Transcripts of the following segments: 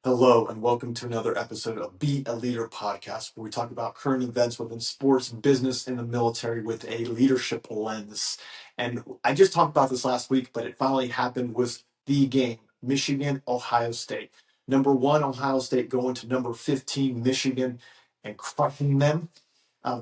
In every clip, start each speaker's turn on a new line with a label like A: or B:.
A: Hello, and welcome to another episode of Be a Leader podcast, where we talk about current events within sports, business, and the military with a leadership lens. And I just talked about this last week, but it finally happened with the game, Michigan, Ohio State. Number one, Ohio State going to number 15, Michigan, and crushing them.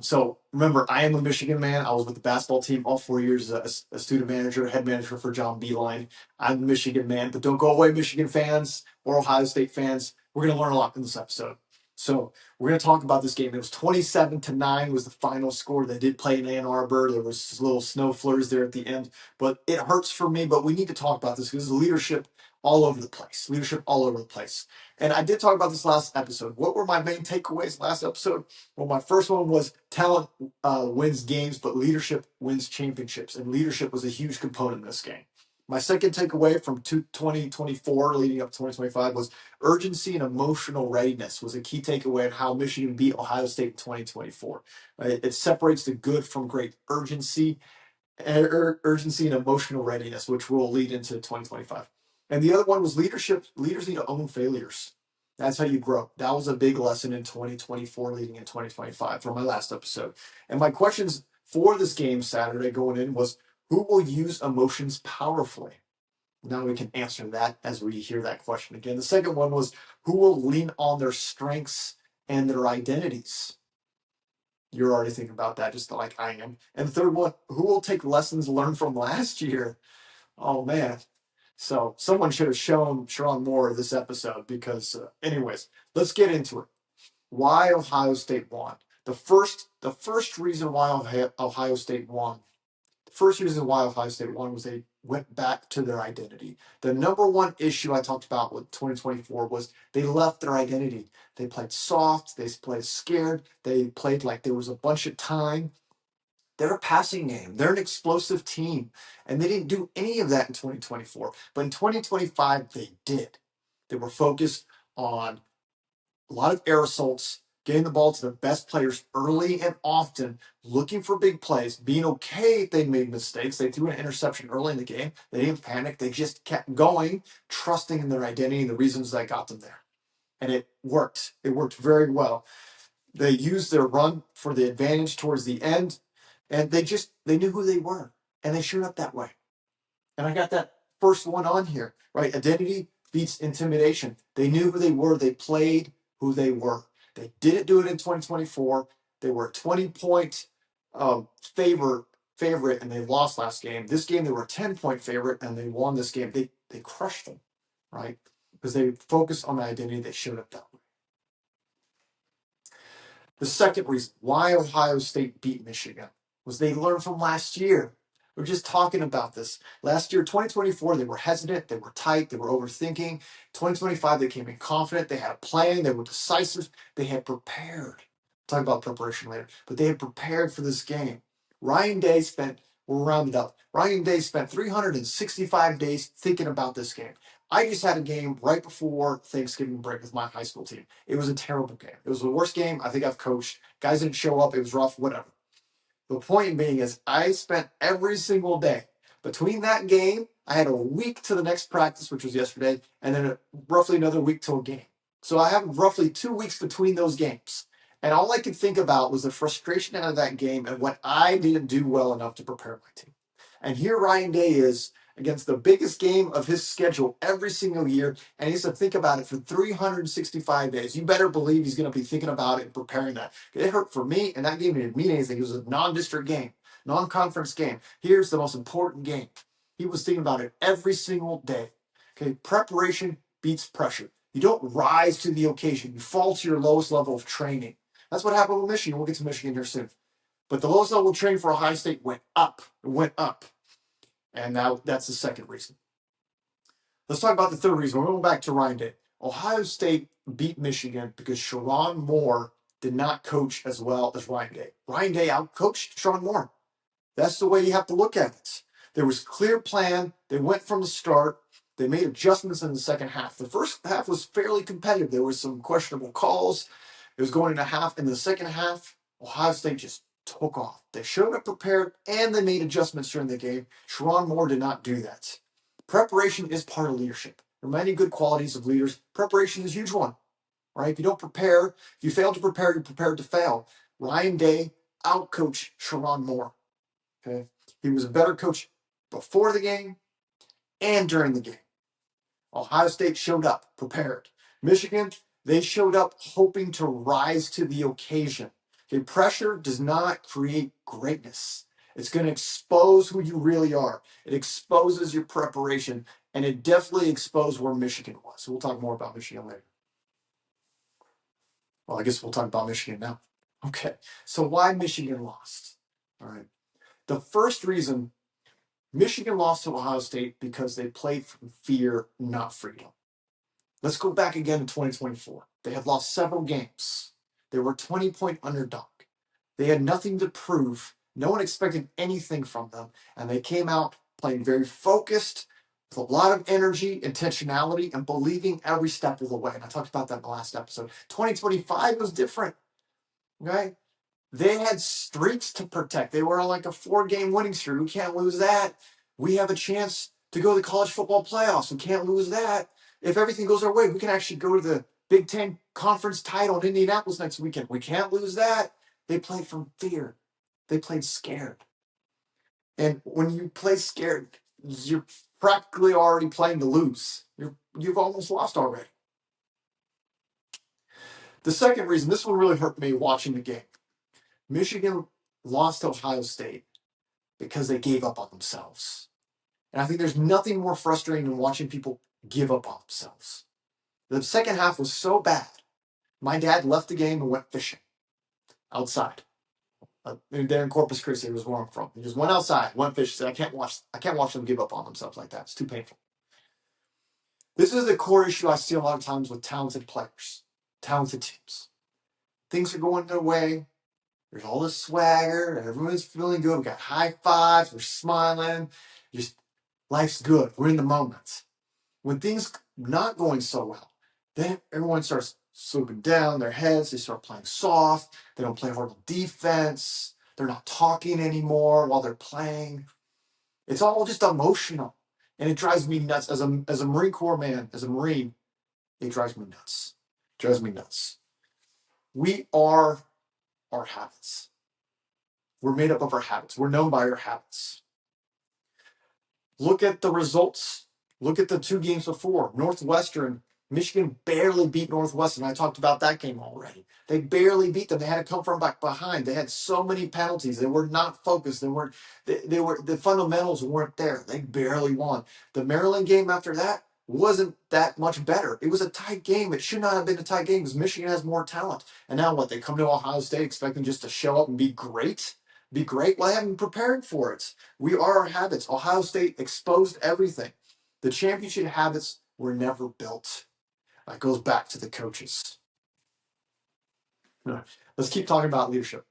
A: So remember, I am a Michigan man. I was with the basketball team all 4 years as a student manager, head manager for John Beeline. I'm a Michigan man, but don't go away, Michigan fans or Ohio State fans. We're going to learn a lot in this episode. So we're going to talk about this game. It was 27-9 was the final score. They did play in Ann Arbor. There was little snow flurries there at the end, but it hurts for me. But we need to talk about this because leadership all over the place. Leadership all over the place. And I did talk about this last episode. What were my main takeaways last episode? Well, my first one was talent wins games, but leadership wins championships. And leadership was a huge component in this game. My second takeaway from 2024 leading up to 2025 was urgency and emotional readiness was a key takeaway in how Michigan beat Ohio State in 2024. It separates the good from great. Urgency and emotional readiness, which will lead into 2025. And the other one was leadership. Leaders need to own failures. That's how you grow. That was a big lesson in 2024 leading in 2025 from my last episode. And my questions for this game Saturday going in was, who will use emotions powerfully? Now we can answer that as we hear that question again. The second one was, who will lean on their strengths and their identities? You're already thinking about that just like I am. And the third one, who will take lessons learned from last year? Oh, man. So someone should have shown Sherrone more of this episode because, anyways, let's get into it. Why Ohio State won. The first reason why Ohio State won. The first reason why Ohio State won was they went back to their identity. The number one issue I talked about with 2024 was they left their identity. They played soft. They played scared. They played like there was a bunch of time. They're a passing game. They're an explosive team. And they didn't do any of that in 2024. But in 2025, they did. They were focused on a lot of air assaults, getting the ball to the best players early and often, looking for big plays, being okay if they made mistakes. They threw an interception early in the game. They didn't panic. They just kept going, trusting in their identity and the reasons that got them there. And it worked. It worked very well. They used their run for the advantage towards the end, and they knew who they were, and they showed up that way. And I got that first one on here, right? Identity beats intimidation. They knew who they were. They played who they were. They didn't do it in 2024. They were a 20-point favorite, and they lost last game. This game, they were a 10-point favorite, and they won this game. They crushed them, right? Because they focused on the identity. They showed up that way. The second reason why Ohio State beat Michigan was they learned from last year. We're just talking about this. Last year, 2024, they were hesitant, they were tight, they were overthinking. 2025, they came in confident, they had a plan, they were decisive, they had prepared. Talk about preparation later, but they had prepared for this game. We'll round it up. Ryan Day spent 365 days thinking about this game. I just had a game right before Thanksgiving break with my high school team. It was a terrible game. It was the worst game I think I've coached. Guys didn't show up. It was rough, whatever. The point being is I spent every single day between that game. I had a week to the next practice, which was yesterday, and then roughly another week till a game. So I have roughly 2 weeks between those games. And all I could think about was the frustration out of that game and what I didn't do well enough to prepare my team. And here Ryan Day is against the biggest game of his schedule every single year, and he has to think about it for 365 days. You better believe he's going to be thinking about it and preparing that. It hurt for me, and that game didn't mean anything. It was a non-district game, non-conference game. Here's the most important game. He was thinking about it every single day. Okay, preparation beats pressure. You don't rise to the occasion. You fall to your lowest level of training. That's what happened with Michigan. We'll get to Michigan here soon. But the lowest level of training for Ohio State went up. It went up. And now that's the second reason. Let's talk about the third reason. We're going back to Ryan Day. Ohio State beat Michigan because Sherrone Moore did not coach as well as Ryan Day. Ryan Day outcoached Sherrone Moore. That's the way you have to look at it. There was a clear plan. They went from the start. They made adjustments in the second half. The first half was fairly competitive. There was some questionable calls. It was going into half. In the second half, Ohio State just took off. They showed up prepared, and they made adjustments during the game. Sherrone Moore did not do that. Preparation is part of leadership. For many good qualities of leaders, preparation is a huge one, right? If you don't prepare, if you fail to prepare, you're prepared to fail. Ryan Day outcoached Sherrone more. Okay, he was a better coach before the game and during the game. Ohio State showed up prepared. Michigan, they showed up hoping to rise to the occasion. Okay, pressure does not create greatness. It's going to expose who you really are. It exposes your preparation, and it definitely exposed where Michigan was. So we'll talk more about Michigan later. Well, I guess we'll talk about Michigan now. Okay, so why Michigan lost? All right. The first reason Michigan lost to Ohio State because they played from fear, not freedom. Let's go back again to 2024. They had lost several games. They were a 20-point underdog. They had nothing to prove. No one expected anything from them. And they came out playing very focused, with a lot of energy, intentionality, and believing every step of the way. And I talked about that in the last episode. 2025 was different, right? They had streaks to protect. They were on like a 4-game winning streak. We can't lose that. We have a chance to go to the college football playoffs. We can't lose that. If everything goes our way, we can actually go to the Big Ten conference title in Indianapolis next weekend. We can't lose that. They played from fear. They played scared. And when you play scared, you're practically already playing to lose. You've almost lost already. The second reason, this one really hurt me watching the game. Michigan lost to Ohio State because they gave up on themselves. And I think there's nothing more frustrating than watching people give up on themselves. The second half was so bad. My dad left the game and went fishing outside. There in Corpus Christi was where I'm from. He just went outside, went fishing. Said, I can't watch them give up on themselves like that. It's too painful. This is the core issue I see a lot of times with talented players, talented teams. Things are going their way. There's all this swagger. Everyone's feeling good. We got high fives. We're smiling. Just life's good. We're in the moment. When things not going so well, then everyone starts swooping down their heads. They start playing soft. They don't play horrible defense. They're not talking anymore while they're playing. It's all just emotional. And it drives me nuts. As a Marine Corps man, as a Marine, it drives me nuts. It drives me nuts. We are our habits. We're made up of our habits. We're known by our habits. Look at the results. Look at the 2 games before. Northwestern, Michigan barely beat Northwestern. I talked about that game already. They barely beat them. They had to come from back behind. They had so many penalties. They were not focused. The fundamentals weren't there. They barely won. The Maryland game after that wasn't that much better. It was a tight game. It should not have been a tight game because Michigan has more talent. And now what? They come to Ohio State expecting just to show up and be great? Be great? Well, I haven't prepared for it. We are our habits. Ohio State exposed everything. The championship habits were never built. That goes back to the coaches. Let's keep talking about leadership.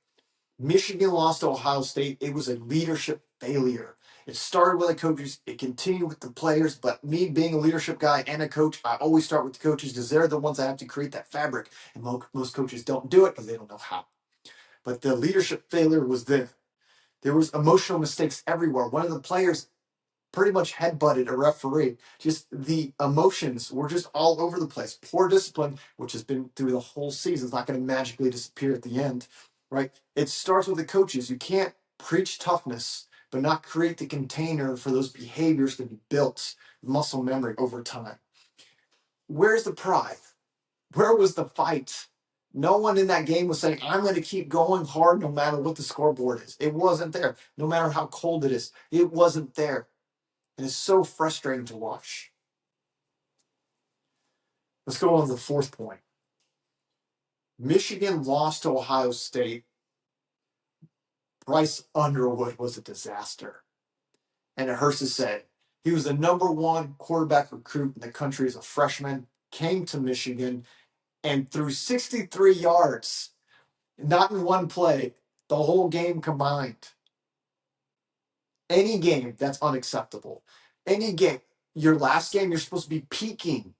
A: Michigan lost to Ohio State. It was a leadership failure. It started with the coaches. It continued with the players. But me being a leadership guy and a coach, I always start with the coaches because they're the ones that have to create that fabric. And most coaches don't do it because they don't know how. But the leadership failure was there. There was emotional mistakes everywhere. One of the players pretty much headbutted a referee. Just the emotions were just all over the place. Poor discipline, which has been through the whole season, is not going to magically disappear at the end, right? It starts with the coaches. You can't preach toughness, but not create the container for those behaviors to be built, muscle memory over time. Where's the pride? Where was the fight? No one in that game was saying, I'm going to keep going hard no matter what the scoreboard is. It wasn't there. No matter how cold it is, it wasn't there. And it's so frustrating to watch. Let's go on to the fourth point. Michigan lost to Ohio State. Bryce Underwood was a disaster. And it hurts to say. He was the number 1 quarterback recruit in the country as a freshman, came to Michigan, and threw 63 yards. Not in one play, the whole game combined. Any game, that's unacceptable. Any game, your last game, you're supposed to be peaking.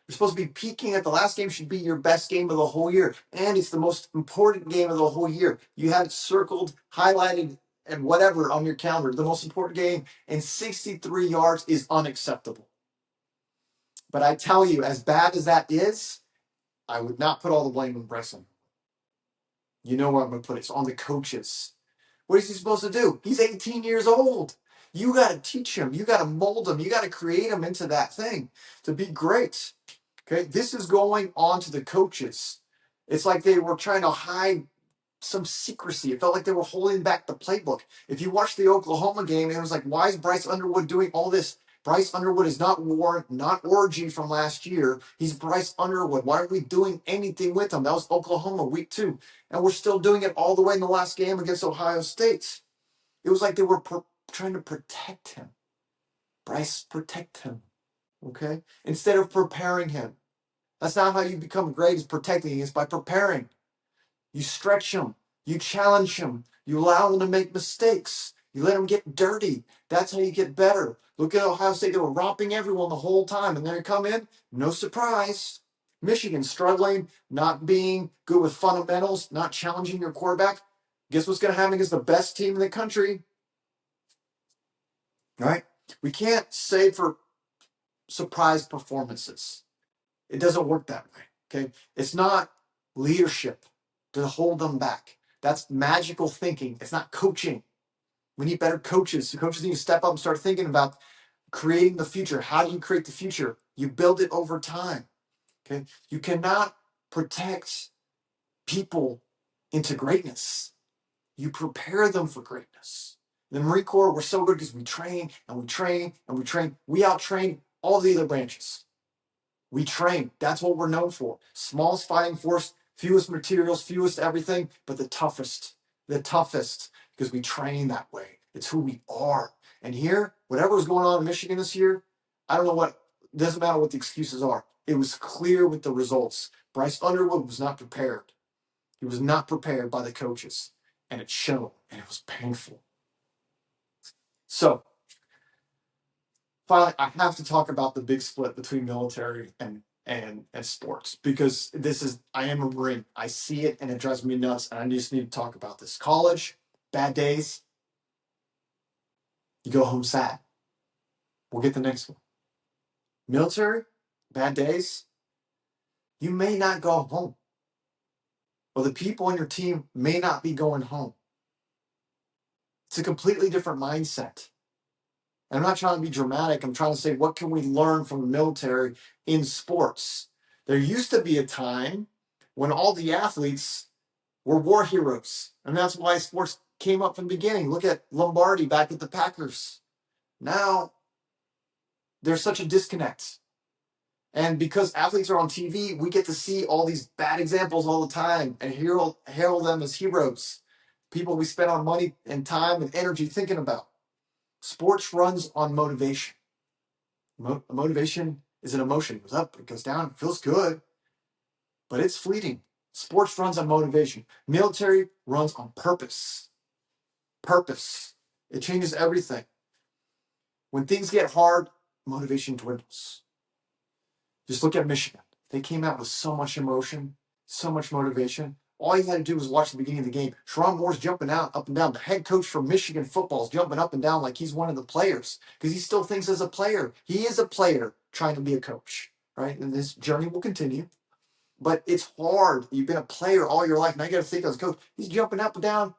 A: You're supposed to be peaking at the last game should be your best game of the whole year. And it's the most important game of the whole year. You had it circled, highlighted, and whatever on your calendar. The most important game, and 63 yards is unacceptable. But I tell you, as bad as that is, I would not put all the blame on Bryce. You know where I'm going to put it. It's on the coaches. What is he supposed to do? He's 18 years old. You got to teach him. You got to mold him. You got to create him into that thing to be great. Okay, this is going on to the coaches. It's like they were trying to hide some secrecy. It felt like they were holding back the playbook. If you watch the Oklahoma game, it was like, why is Bryce Underwood doing all this? Bryce Underwood is not Warren, not Orgy from last year. He's Bryce Underwood. Why are we doing anything with him? That was Oklahoma week 2. And we're still doing it all the way in the last game against Ohio State. It was like they were trying to protect him. Bryce, protect him. Okay? Instead of preparing him. That's not how you become great, is protecting. It's by preparing. You stretch him. You challenge him. You allow him to make mistakes. You let him get dirty. That's how you get better. Look at Ohio State. They were romping everyone the whole time. And then they come in, no surprise. Michigan struggling, not being good with fundamentals, not challenging your quarterback. Guess what's going to happen against the best team in the country? Right? We can't save for surprise performances. It doesn't work that way. Okay? It's not leadership to hold them back. That's magical thinking. It's not coaching. We need better coaches. The coaches need to step up and start thinking about creating the future. How do you create the future? You build it over time. Okay? You cannot protect people into greatness. You prepare them for greatness. The Marine Corps, we're so good because we train and we train and we train. We out-train all the other branches. We train. That's what we're known for. Smallest fighting force, fewest materials, fewest everything, but the toughest, because we train that way. It's who we are. And here, whatever was going on in Michigan this year, I don't know what, doesn't matter what the excuses are. It was clear with the results. Bryce Underwood was not prepared. He was not prepared by the coaches, and it showed, and it was painful. So, finally, I have to talk about the big split between military and sports, because I am a Marine. I see it and it drives me nuts, and I just need to talk about this. College, bad days, you go home sad. We'll get the next one. Military, bad days, you may not go home. Or the people on your team may not be going home. It's a completely different mindset. And I'm not trying to be dramatic. I'm trying to say, what can we learn from the military in sports? There used to be a time when all the athletes were war heroes. And that's why sports came up from the beginning. Look at Lombardi back at the Packers. Now, there's such a disconnect. And because athletes are on TV, we get to see all these bad examples all the time and herald them as heroes. People we spend our money and time and energy thinking about. Sports runs on motivation. Motivation is an emotion. It goes up, it goes down, it feels good, but it's fleeting. Sports runs on motivation. Military runs on purpose. Purpose. It changes everything. When things get hard, motivation dwindles. Just look at Michigan. They came out with so much emotion, so much motivation. All you had to do was watch the beginning of the game. Sherrone Moore's jumping out, up and down. The head coach for Michigan football is jumping up and down like he's one of the players, because he still thinks as a player. He is a player trying to be a coach, right? And this journey will continue. But it's hard. You've been a player all your life. Now you got to think as a coach. He's jumping up and down,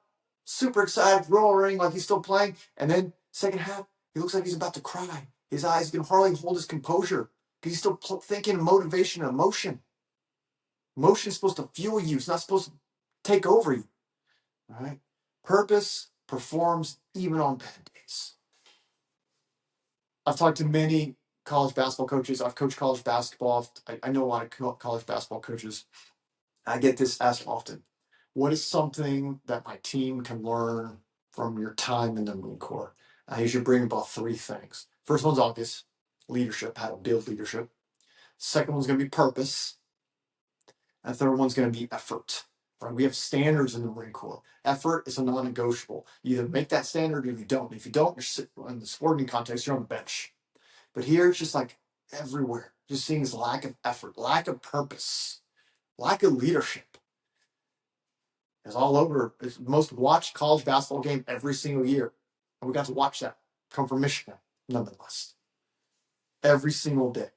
A: super excited, roaring like he's still playing. And then second half, he looks like he's about to cry. His eyes can hardly hold his composure because he's still thinking motivation and emotion. Emotion is supposed to fuel you. It's not supposed to take over you. All right? Purpose performs even on bad days. I've talked to many college basketball coaches. I've coached college basketball. I know a lot of college basketball coaches. I get this asked often. What is something that my team can learn from your time in the Marine Corps? I usually bring about 3 things. First one's obvious. Leadership, how to build leadership. Second one's going to be purpose. And third one's going to be effort. Right? We have standards in the Marine Corps. Effort is a non-negotiable. You either make that standard or you don't. If you don't, you're in the sporting context, you're on the bench. But here, it's just like everywhere. Just seeing this lack of effort, lack of purpose, lack of leadership. It's all over. It's the most watched college basketball game every single year. And we got to watch that come from Michigan, nonetheless. Every single day.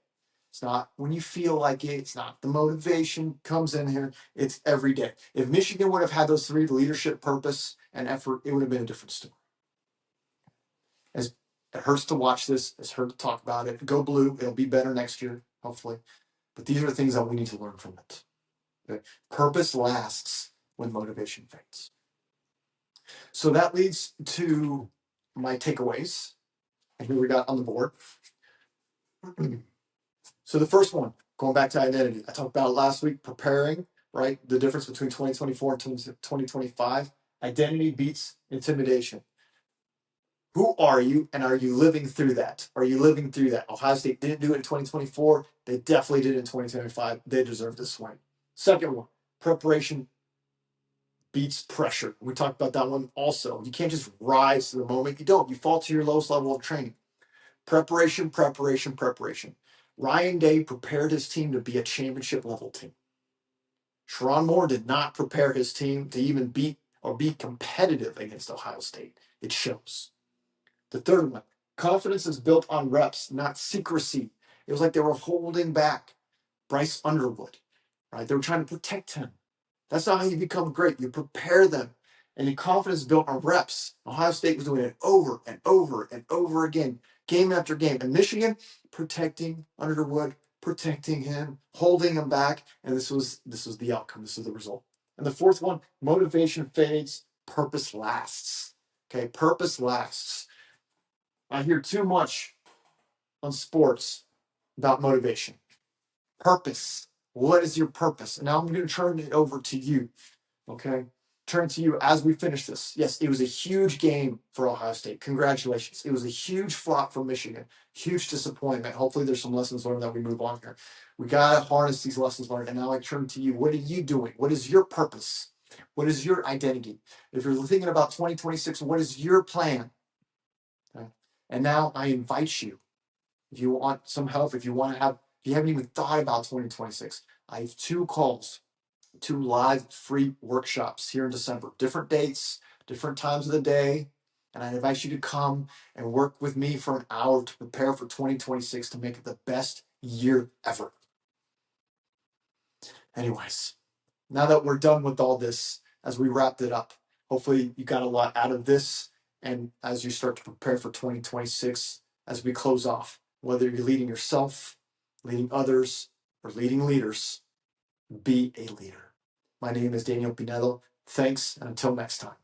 A: It's not when you feel like it. It's not the motivation comes in here. It's every day. If Michigan would have had those three, leadership, purpose, and effort, it would have been a different story. As it hurts to watch this, it's hurt to talk about it. Go blue. It'll be better next year, hopefully. But these are the things that we need to learn from it. Okay? Purpose lasts when motivation fades. So that leads to my takeaways. And here we got on the board. So the first one, going back to identity, I talked about it last week, preparing, right? The difference between 2024 and 2025. Identity beats intimidation. Who are you, and are you living through that? Are you living through that? Ohio State didn't do it in 2024. They definitely did it in 2025. They deserve this win. Second one, preparation beats pressure. We talked about that one also. You can't just rise to the moment. You don't. You fall to your lowest level of training. Preparation, preparation, preparation. Ryan Day prepared his team to be a championship level team. Sherrone Moore did not prepare his team to even beat or be competitive against Ohio State. It shows. The third one, confidence is built on reps, not secrecy. It was like they were holding back Bryce Underwood, right? They were trying to protect him. That's not how you become great. You prepare them. And your confidence is built on reps. Ohio State was doing it over and over and over again, game after game. And Michigan, protecting Underwood, protecting him, holding him back. And this was the outcome. This is the result. And the fourth one, motivation fades, purpose lasts. Okay, purpose lasts. I hear too much on sports about motivation. Purpose. What is your purpose? And now I'm going to turn it over to you. Okay. Turn to you as we finish this. Yes, it was a huge game for Ohio State. Congratulations. It was a huge flop for Michigan. Huge disappointment. Hopefully there's some lessons learned that we move on here. We got to harness these lessons learned. And now I turn to you. What are you doing? What is your purpose? What is your identity? If you're thinking about 2026, what is your plan? Okay. And now I invite you, if you want some help, if you haven't even thought about 2026, I have 2 calls, 2 live free workshops here in December, different dates, different times of the day. And I invite you to come and work with me for an hour to prepare for 2026 to make it the best year ever. Anyways, now that we're done with all this, as we wrapped it up, hopefully you got a lot out of this. And as you start to prepare for 2026, as we close off, whether you're leading yourself, leading others, or leading leaders, be a leader. My name is Daniel Pinedo. Thanks, and until next time.